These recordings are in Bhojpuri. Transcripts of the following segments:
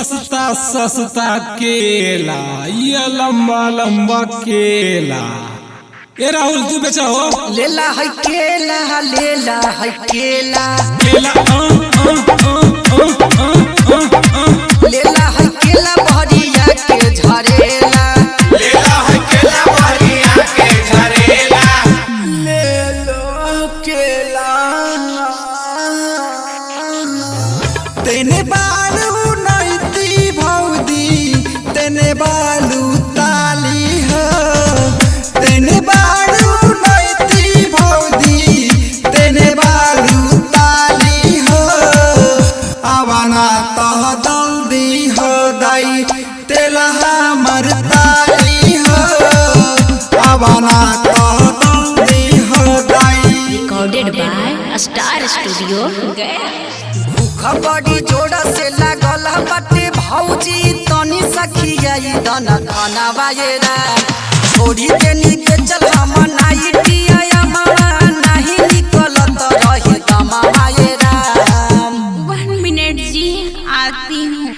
सस्ता सस्ता केला, ये लंबा लंबा केला। ए राहुल तू बेचा हो? लेला है केला, लेला है केला, केला लेला है केला बहरिया के झरेला, लेला है केला बहरिया के झरेला, ले लो केला। तेने बालू नैती भौदी, तेने बालू ताली हो, तेने बालू नैती भौदी, तेने बालू ताली हो। आवाना तह जल्दी हो दाई, तेला हमर ताली हो, आवाना तह जल्दी हो दाई। Recorded by Star Studio Gaya। भूख बड़ी जोड़ा से लागल बाटे भौजी, तनी सखियाई दना खाना बाजेरा। छोड़ी के नीचे चल हम नाइटिया मामा, नहीं निकलत रही दमा बाजेरा। 1 मिनट जी, आती हूँ।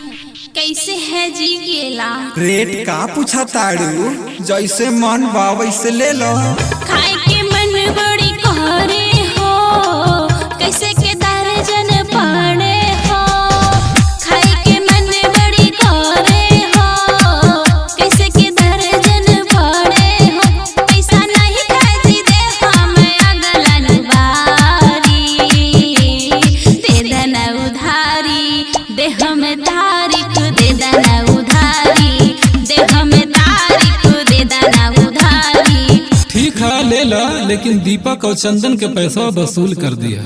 कैसे है जी केला? रेट का पूछा ताड़ू, जैसे मन बा वैसे ले लो। खाए के मन बड़ी करे हो, कैसे के दर्जन पड़े हो। खाए के मन बड़ी करे हो, कैसे के दर्जन पड़े हो। पैसा नहीं खाए जी दे हम अगलन बारी, दे देना उधारी, दे हम तारीख, दे देना उधारी, दे हम तारीख, दे देना उधारी। ठीक है ले ला, लेकिन दीपक और चंदन के पैसा वसूल कर दिया।